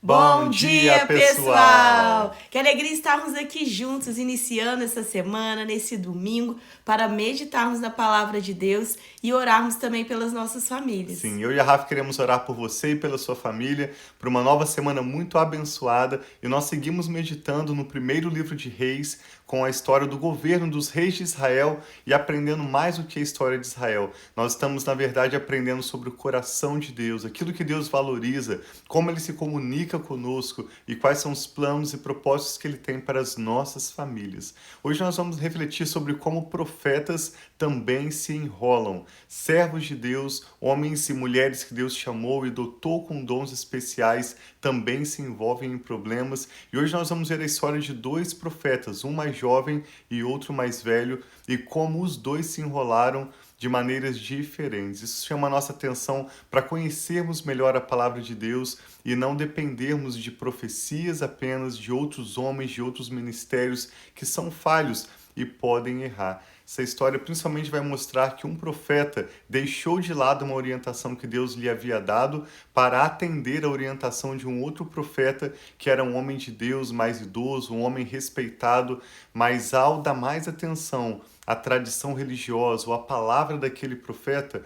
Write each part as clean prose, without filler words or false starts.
Bom dia, pessoal! Que alegria estarmos aqui juntos, iniciando essa semana, nesse domingo, para meditarmos na palavra de Deus e orarmos também pelas nossas famílias. Sim, eu e a Rafa queremos orar por você e pela sua família, por uma nova semana muito abençoada. E nós seguimos meditando no primeiro livro de Reis, com a história do governo dos reis de Israel e aprendendo mais do que a história de Israel. Nós estamos, na verdade, aprendendo sobre o coração de Deus, aquilo que Deus valoriza, como Ele se comunica conosco e quais são os planos e propósitos que Ele tem para as nossas famílias. Hoje nós vamos refletir sobre como profetas também se enrolam. Servos de Deus, homens e mulheres que Deus chamou e dotou com dons especiais, também se envolvem em problemas. E hoje nós vamos ver a história de dois profetas, um mais jovem e outro mais velho, e como os dois se enrolaram de maneiras diferentes. Isso chama a nossa atenção para conhecermos melhor a palavra de Deus e não dependermos de profecias apenas de outros homens, de outros ministérios que são falhos e podem errar. Essa história principalmente vai mostrar que um profeta deixou de lado uma orientação que Deus lhe havia dado para atender a orientação de um outro profeta que era um homem de Deus mais idoso, um homem respeitado, mas ao dar mais atenção à tradição religiosa ou à palavra daquele profeta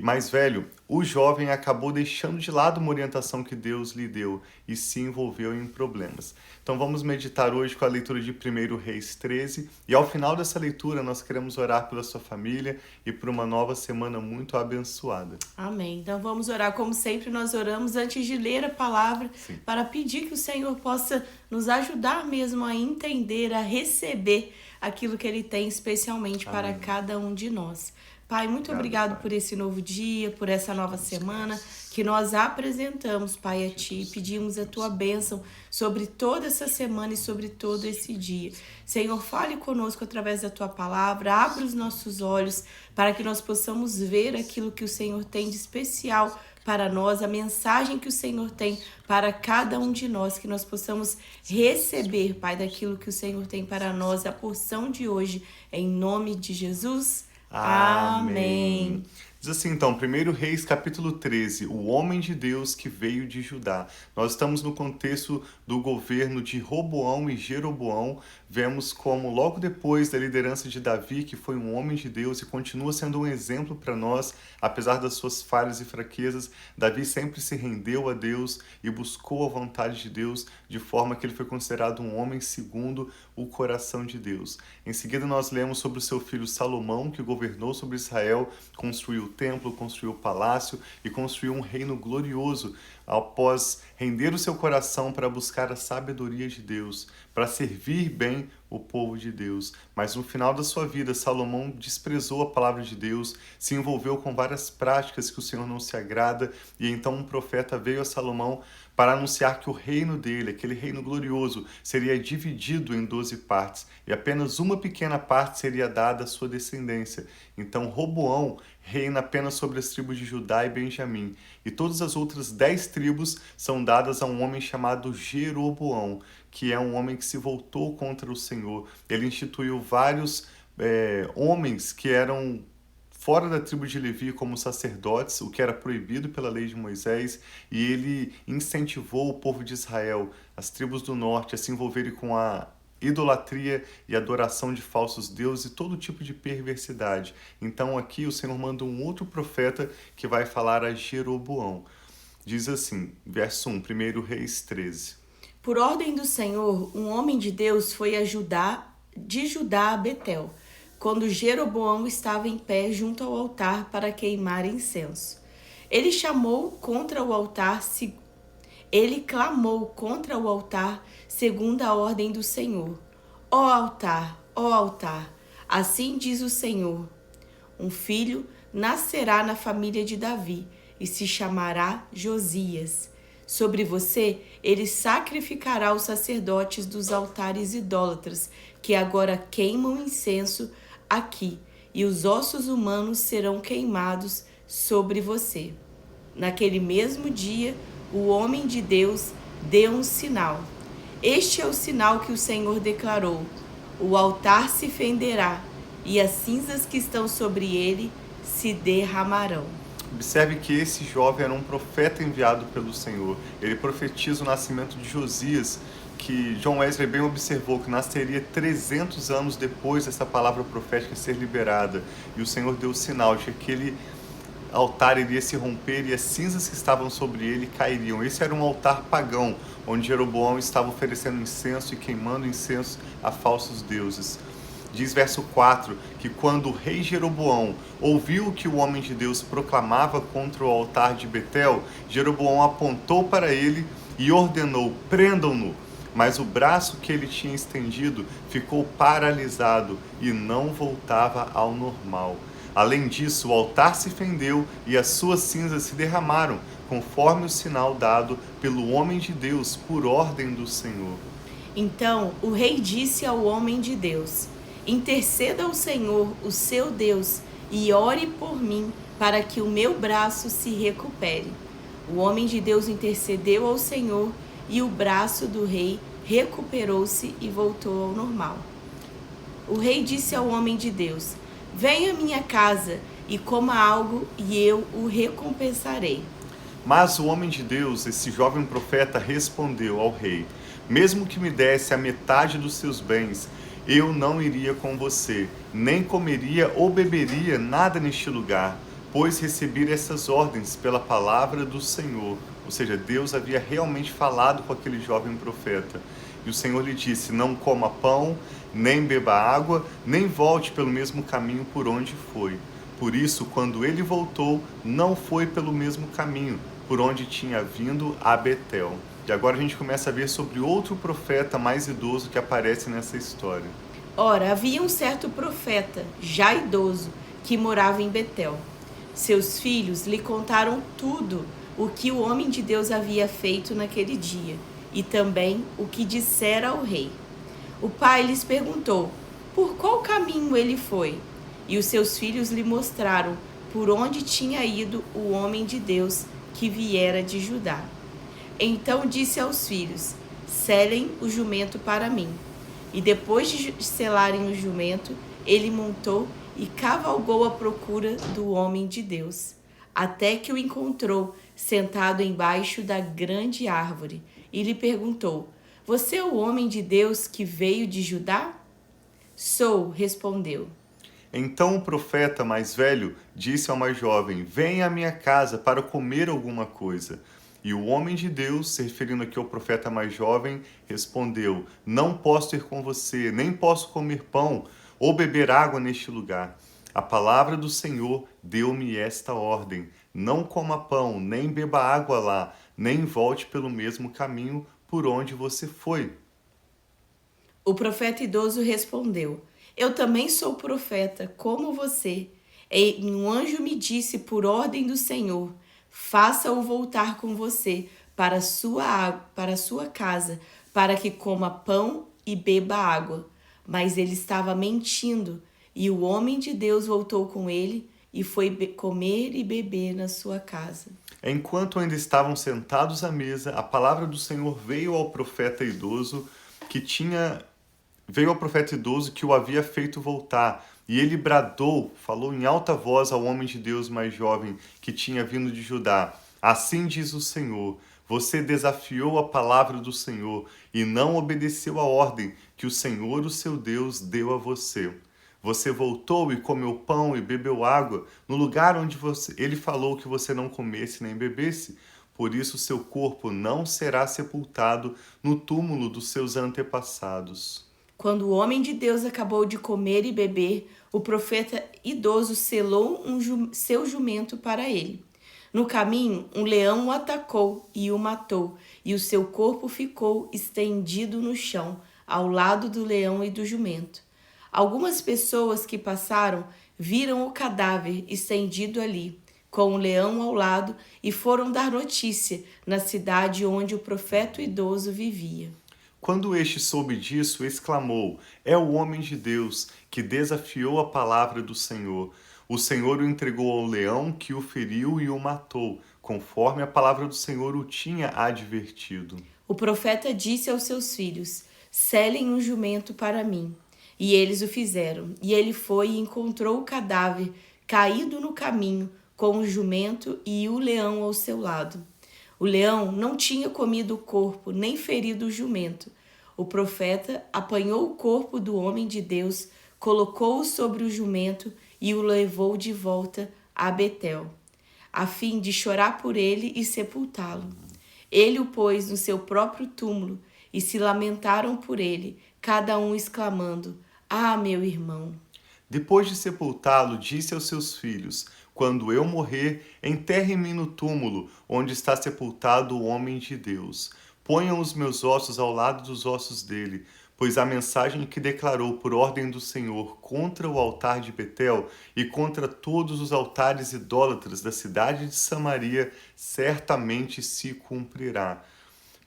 mais velho, o jovem acabou deixando de lado uma orientação que Deus lhe deu e se envolveu em problemas. Então vamos meditar hoje com a leitura de 1 Reis 13 e ao final dessa leitura nós queremos orar pela sua família e por uma nova semana muito abençoada. Amém. Então vamos orar como sempre nós oramos antes de ler a palavra. Sim. Para pedir que o Senhor possa nos ajudar mesmo a entender, a receber aquilo que Ele tem especialmente para cada um de nós. Pai, muito obrigado por esse novo dia, por essa nova semana que nós apresentamos, Pai, a Ti. Pedimos a Tua bênção sobre toda essa semana e sobre todo esse dia. Senhor, fale conosco através da Tua palavra, abra os nossos olhos para que nós possamos ver aquilo que o Senhor tem de especial para nós, a mensagem que o Senhor tem para cada um de nós, que nós possamos receber, Pai, daquilo que o Senhor tem para nós, a porção de hoje, em nome de Jesus. Amém. Diz assim então, 1 Reis capítulo 13, o homem de Deus que veio de Judá. Nós estamos no contexto do governo de Roboão e Jeroboão. Vemos como logo depois da liderança de Davi, que foi um homem de Deus e continua sendo um exemplo para nós, apesar das suas falhas e fraquezas, Davi sempre se rendeu a Deus e buscou a vontade de Deus, de forma que ele foi considerado um homem segundo o coração de Deus. Em seguida nós lemos sobre o seu filho Salomão, que governou sobre Israel, construiu o templo, construiu o palácio e construiu um reino glorioso após render o seu coração para buscar a sabedoria de Deus, para servir bem o povo de Deus. Mas no final da sua vida, Salomão desprezou a palavra de Deus, se envolveu com várias práticas que o Senhor não se agrada, e então um profeta veio a Salomão para anunciar que o reino dele, aquele reino glorioso, seria dividido em 12 partes, e apenas uma pequena parte seria dada à sua descendência. Então Roboão reina apenas sobre as tribos de Judá e Benjamim, e todas as outras 10 tribos são dadas a um homem chamado Jeroboão, que é um homem que se voltou contra o Senhor. Ele instituiu vários homens que eram fora da tribo de Levi como sacerdotes, o que era proibido pela lei de Moisés, e ele incentivou o povo de Israel, as tribos do norte, a se envolverem com a idolatria e adoração de falsos deuses e todo tipo de perversidade. Então aqui o Senhor manda um outro profeta que vai falar a Jeroboão. Diz assim, verso 1, 1 Reis 13. Por ordem do Senhor, um homem de Deus foi de Judá a Betel, quando Jeroboão estava em pé junto ao altar para queimar incenso. Ele clamou contra o altar segundo a ordem do Senhor. Ó altar, assim diz o Senhor, um filho nascerá na família de Davi e se chamará Josias. Sobre você, ele sacrificará os sacerdotes dos altares idólatras, que agora queimam incenso aqui, e os ossos humanos serão queimados sobre você. Naquele mesmo dia, o homem de Deus deu um sinal. Este é o sinal que o Senhor declarou: o altar se fenderá, e as cinzas que estão sobre ele se derramarão. Observe que esse jovem era um profeta enviado pelo Senhor. Ele profetiza o nascimento de Josias, que John Wesley bem observou que nasceria 300 anos depois dessa palavra profética ser liberada. E o Senhor deu o sinal de que aquele altar iria se romper e as cinzas que estavam sobre ele cairiam. Esse era um altar pagão, onde Jeroboão estava oferecendo incenso e queimando incenso a falsos deuses. Diz verso 4, que quando o rei Jeroboão ouviu o que o homem de Deus proclamava contra o altar de Betel, Jeroboão apontou para ele e ordenou: prendam-no. Mas o braço que ele tinha estendido ficou paralisado e não voltava ao normal. Além disso, o altar se fendeu e as suas cinzas se derramaram, conforme o sinal dado pelo homem de Deus por ordem do Senhor. Então o rei disse ao homem de Deus: interceda ao Senhor, o seu Deus, e ore por mim, para que o meu braço se recupere. O homem de Deus intercedeu ao Senhor, e o braço do rei recuperou-se e voltou ao normal. O rei disse ao homem de Deus: venha à minha casa e coma algo, e eu o recompensarei. Mas o homem de Deus, esse jovem profeta, respondeu ao rei: mesmo que me desse a metade dos seus bens, eu não iria com você, nem comeria ou beberia nada neste lugar, pois recebi essas ordens pela palavra do Senhor. Ou seja, Deus havia realmente falado com aquele jovem profeta. E o Senhor lhe disse: não coma pão, nem beba água, nem volte pelo mesmo caminho por onde foi. Por isso, quando ele voltou, não foi pelo mesmo caminho por onde tinha vindo a Betel. E agora a gente começa a ver sobre outro profeta mais idoso que aparece nessa história. Ora, havia um certo profeta, já idoso, que morava em Betel. Seus filhos lhe contaram tudo o que o homem de Deus havia feito naquele dia, e também o que dissera ao rei. O pai lhes perguntou por qual caminho ele foi, e os seus filhos lhe mostraram por onde tinha ido o homem de Deus que viera de Judá. Então disse aos filhos: selem o jumento para mim. E depois de selarem o jumento, ele montou e cavalgou à procura do homem de Deus, até que o encontrou sentado embaixo da grande árvore, e lhe perguntou: você é o homem de Deus que veio de Judá? Sou, respondeu. Então o profeta mais velho disse ao mais jovem: venha à minha casa para comer alguma coisa. E o homem de Deus, se referindo aqui ao profeta mais jovem, respondeu: não posso ir com você, nem posso comer pão ou beber água neste lugar. A palavra do Senhor deu-me esta ordem: não coma pão, nem beba água lá, nem volte pelo mesmo caminho por onde você foi. O profeta idoso respondeu: eu também sou profeta, como você. E um anjo me disse por ordem do Senhor: faça-o voltar com você para a sua casa, para que coma pão e beba água. Mas ele estava mentindo, e o homem de Deus voltou com ele e foi comer e beber na sua casa. Enquanto ainda estavam sentados à mesa, a palavra do Senhor veio ao profeta idoso que o havia feito voltar. E ele bradou, falou em alta voz ao homem de Deus mais jovem que tinha vindo de Judá: assim diz o Senhor, você desafiou a palavra do Senhor e não obedeceu a ordem que o Senhor, o seu Deus, deu a você. Você voltou e comeu pão e bebeu água no lugar onde ele falou que você não comesse nem bebesse. Por isso seu corpo não será sepultado no túmulo dos seus antepassados. Quando o homem de Deus acabou de comer e beber, o profeta idoso selou seu jumento para ele. No caminho, um leão o atacou e o matou, e o seu corpo ficou estendido no chão, ao lado do leão e do jumento. Algumas pessoas que passaram viram o cadáver estendido ali, com o leão ao lado, e foram dar notícia na cidade onde o profeta idoso vivia. Quando este soube disso, exclamou: é o homem de Deus que desafiou a palavra do Senhor. O Senhor o entregou ao leão, que o feriu e o matou, conforme a palavra do Senhor o tinha advertido. O profeta disse aos seus filhos: selem um jumento para mim. E eles o fizeram. E ele foi e encontrou o cadáver caído no caminho, com o jumento e o leão ao seu lado. O leão não tinha comido o corpo, nem ferido o jumento. O profeta apanhou o corpo do homem de Deus, colocou-o sobre o jumento e o levou de volta a Betel, a fim de chorar por ele e sepultá-lo. Ele o pôs no seu próprio túmulo e se lamentaram por ele, cada um exclamando: "Ah, meu irmão!" Depois de sepultá-lo, disse aos seus filhos: quando eu morrer, enterrem-me no túmulo onde está sepultado o homem de Deus. Ponham os meus ossos ao lado dos ossos dele, pois a mensagem que declarou por ordem do Senhor contra o altar de Betel e contra todos os altares idólatras da cidade de Samaria certamente se cumprirá.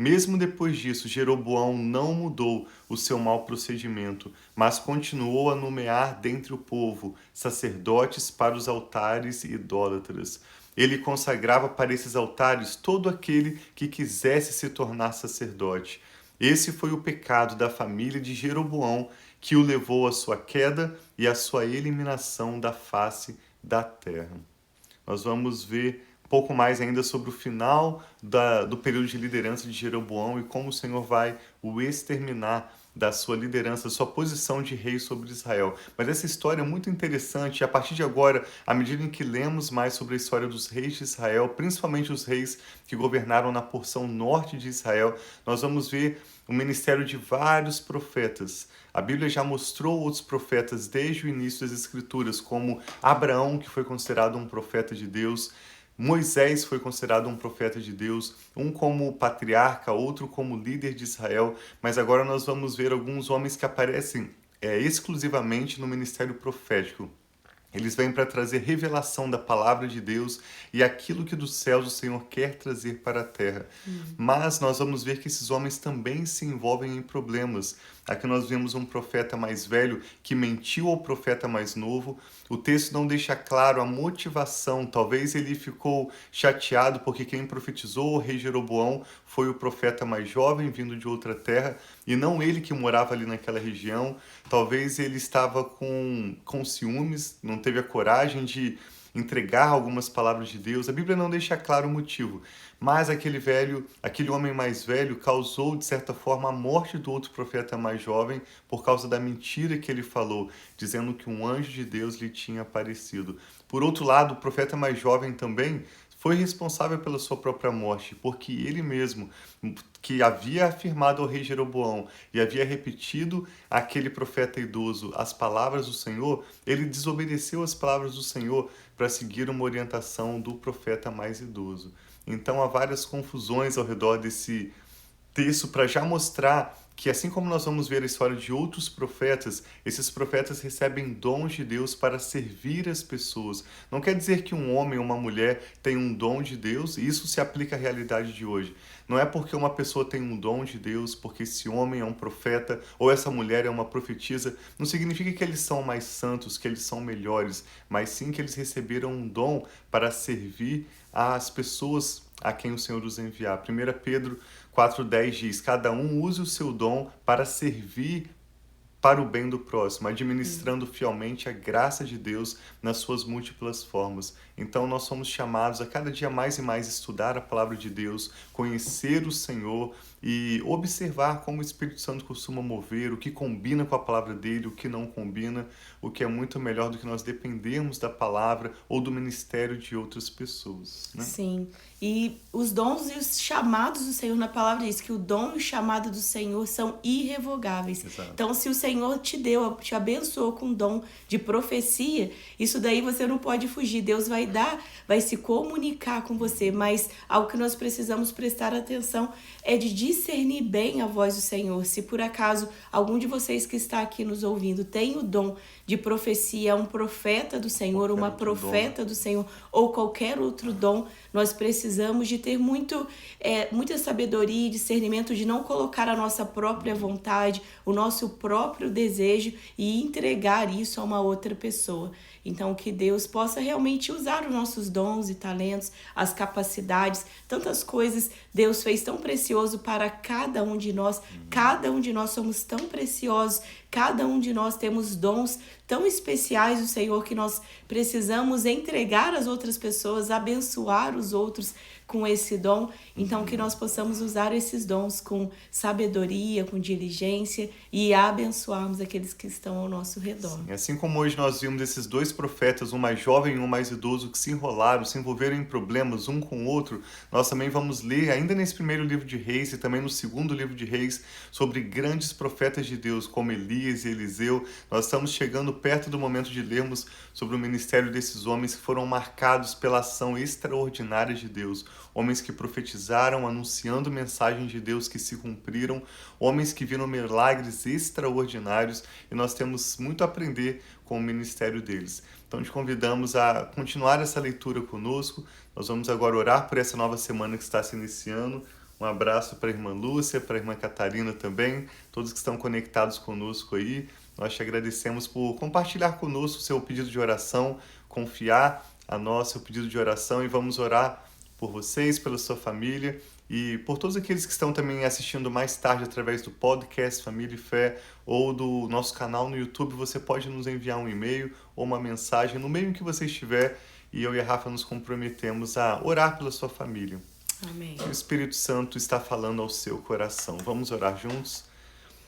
Mesmo depois disso, Jeroboão não mudou o seu mau procedimento, mas continuou a nomear dentre o povo sacerdotes para os altares idólatras. Ele consagrava para esses altares todo aquele que quisesse se tornar sacerdote. Esse foi o pecado da família de Jeroboão que o levou à sua queda e à sua eliminação da face da terra. Nós vamos ver pouco mais ainda sobre o final do período de liderança de Jeroboão e como o Senhor vai o exterminar da sua liderança, da sua posição de rei sobre Israel. Mas essa história é muito interessante e a partir de agora, à medida em que lemos mais sobre a história dos reis de Israel, principalmente os reis que governaram na porção norte de Israel, nós vamos ver o ministério de vários profetas. A Bíblia já mostrou outros profetas desde o início das Escrituras, como Abraão, que foi considerado um profeta de Deus, Moisés foi considerado um profeta de Deus, um como patriarca, outro como líder de Israel, mas agora nós vamos ver alguns homens que aparecem exclusivamente no ministério profético. Eles vêm para trazer revelação da palavra de Deus e aquilo que dos céus o Senhor quer trazer para a terra. Mas nós vamos ver que esses homens também se envolvem em problemas. Aqui nós vemos um profeta mais velho que mentiu ao profeta mais novo. O texto não deixa claro a motivação. Talvez ele ficou chateado porque quem profetizou o rei Jeroboão foi o profeta mais jovem vindo de outra terra e não ele que morava ali naquela região. Talvez ele estava com ciúmes, não teve a coragem de entregar algumas palavras de Deus. A Bíblia não deixa claro o motivo, mas aquele homem mais velho causou, de certa forma, a morte do outro profeta mais jovem por causa da mentira que ele falou, dizendo que um anjo de Deus lhe tinha aparecido. Por outro lado, o profeta mais jovem também foi responsável pela sua própria morte, porque ele mesmo, que havia afirmado ao rei Jeroboão e havia repetido àquele profeta idoso as palavras do Senhor, ele desobedeceu as palavras do Senhor para seguir uma orientação do profeta mais idoso. Então há várias confusões ao redor desse texto para já mostrar que, assim como nós vamos ver a história de outros profetas, esses profetas recebem dons de Deus para servir as pessoas. Não quer dizer que um homem ou uma mulher tem um dom de Deus, e isso se aplica à realidade de hoje. Não é porque uma pessoa tem um dom de Deus, porque esse homem é um profeta ou essa mulher é uma profetisa, não significa que eles são mais santos, que eles são melhores, mas sim que eles receberam um dom para servir às pessoas a quem o Senhor os enviar. 1 Pedro 4,10 diz: cada um use o seu dom para servir para o bem do próximo, administrando fielmente a graça de Deus nas suas múltiplas formas. Então nós somos chamados a cada dia mais e mais estudar a palavra de Deus, conhecer o Senhor e observar como o Espírito Santo costuma mover, o que combina com a palavra dele, o que não combina, o que é muito melhor do que nós dependermos da palavra ou do ministério de outras pessoas, né? Sim, e os dons e os chamados do Senhor na palavra diz que o dom e o chamado do Senhor são irrevogáveis. Exato. Então, se o Senhor te abençoou com o dom de profecia, isso daí você não pode fugir. Deus vai se comunicar com você, mas algo que nós precisamos prestar atenção é de discernir bem a voz do Senhor. Se por acaso algum de vocês que está aqui nos ouvindo tem o dom de profecia, um profeta do Senhor, uma profeta do Senhor ou qualquer outro dom, nós precisamos de ter muita sabedoria e discernimento de não colocar a nossa própria vontade, o nosso próprio desejo e entregar isso a uma outra pessoa. Então, que Deus possa realmente usar os nossos dons e talentos, as capacidades, tantas coisas Deus fez tão precioso para cada um de nós. Cada um de nós somos tão preciosos Cada um de nós temos dons tão especiais do Senhor que nós precisamos entregar às outras pessoas, abençoar os outros com esse dom. Então, que nós possamos usar esses dons com sabedoria, com diligência e abençoarmos aqueles que estão ao nosso redor. Sim, assim como hoje nós vimos esses dois profetas, um mais jovem e um mais idoso, que se enrolaram, se envolveram em problemas um com o outro, nós também vamos ler, ainda nesse primeiro livro de Reis e também no segundo livro de Reis, sobre grandes profetas de Deus, como Elias e Eliseu. Nós estamos chegando perto do momento de lermos sobre o ministério desses homens que foram marcados pela ação extraordinária de Deus. Homens que profetizaram, anunciando mensagens de Deus que se cumpriram, homens que viram milagres extraordinários, e nós temos muito a aprender com o ministério deles. Então te convidamos a continuar essa leitura conosco. Nós vamos agora orar por essa nova semana que está se iniciando. Um abraço para a irmã Lúcia, para a irmã Catarina também, todos que estão conectados conosco aí. Nós te agradecemos por compartilhar conosco o seu pedido de oração, confiar a nós seu pedido de oração, e vamos orar por vocês, pela sua família e por todos aqueles que estão também assistindo mais tarde através do podcast Família e Fé ou do nosso canal no YouTube. Você pode nos enviar um e-mail ou uma mensagem no meio em que você estiver, e eu e a Rafa nos comprometemos a orar pela sua família. Amém. O Espírito Santo está falando ao seu coração. Vamos orar juntos?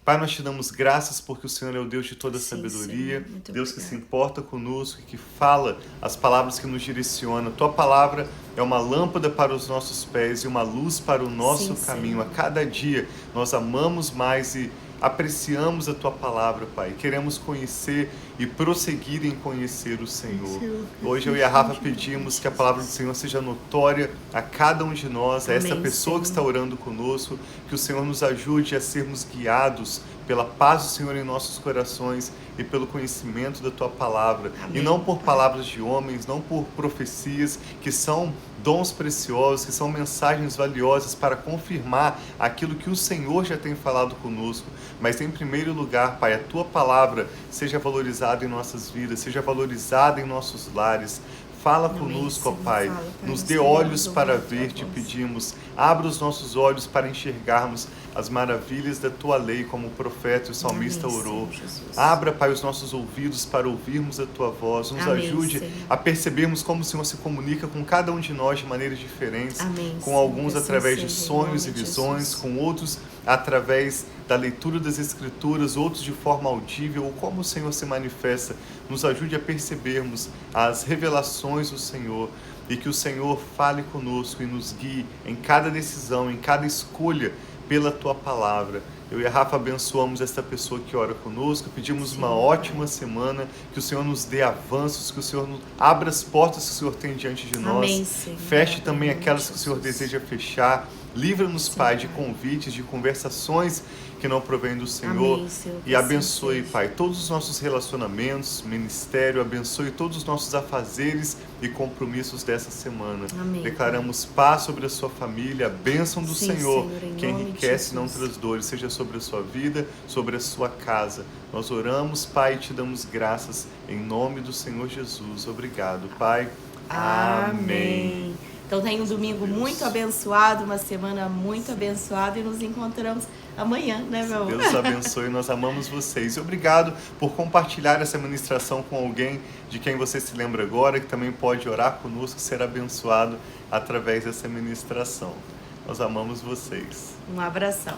Pai, nós te damos graças porque o Senhor é o Deus de toda sabedoria, Senhor, Deus que se importa conosco e que fala as palavras que nos direcionam. Tua palavra é uma lâmpada para os nossos pés e uma luz para o nosso caminho. Senhor. A cada dia nós amamos mais e apreciamos a Tua palavra, Pai. Queremos conhecer e prosseguir em conhecer o Senhor. Hoje eu e a Rafa pedimos que a palavra do Senhor seja notória a cada um de nós, a essa Amém, pessoa que Senhor. está orando conosco, que o Senhor nos ajude a sermos guiados pela paz do Senhor em nossos corações e pelo conhecimento da Tua palavra. Amém, E não por Pai. palavras de homens, não por profecias, que são dons preciosos, que são mensagens valiosas para confirmar aquilo que o Senhor já tem falado conosco. Mas em primeiro lugar, Pai, a Tua palavra seja valorizada em nossas vidas, seja valorizada em nossos lares. Fala Amém, conosco, ó Senhor. Pai. Fala, Pai. Nos Nós dê queremos olhos para ouvir a Tua ver, te voz. pedimos. Abra os nossos olhos para enxergarmos as maravilhas da Tua lei, como o profeta e o salmista Amém, orou. Senhor Jesus. Abra, Pai, os nossos ouvidos para ouvirmos a Tua voz. Nos Amém, ajude Senhor. a percebermos como o Senhor se comunica com cada um de nós de maneiras diferentes. Amém, Com Senhor. alguns Que assim através de seja, em sonhos e nome de visões, Jesus. com outros através da leitura das Escrituras, outros de forma audível, ou como o Senhor se manifesta. Nos ajude a percebermos as revelações do Senhor, e que o Senhor fale conosco e nos guie em cada decisão, em cada escolha pela Tua palavra. Eu e a Rafa abençoamos esta pessoa que ora conosco, pedimos Sim, uma Pai. ótima semana, que o Senhor nos dê avanços, que o Senhor nos abra as portas que o Senhor tem diante de nós. Amém, Senhor. Feche também Em nome aquelas de que o Senhor Jesus. deseja fechar. Livra-nos, Sim, Pai, de Pai. convites, de conversações que não provêm do Senhor. Amém, Senhor, que E assim abençoe, seja. Pai, todos os nossos relacionamentos, ministério, abençoe todos os nossos afazeres e compromissos dessa semana. Amém, Declaramos paz sobre a sua família, a bênção do Sim, Senhor, Senhor, em que nome de enriquece e não Jesus. traz dores, seja sobre a sua vida, sobre a sua casa. Nós oramos, Pai, e te damos graças em nome do Senhor Jesus. Obrigado, Pai. Amém. Então tenha um domingo Deus. muito abençoado, uma semana muito abençoada, e nos encontramos amanhã, né, meu amor? Deus abençoe, nós amamos vocês. E obrigado por compartilhar essa ministração com alguém de quem você se lembra agora, que também pode orar conosco e ser abençoado através dessa ministração. Nós amamos vocês. Um abração.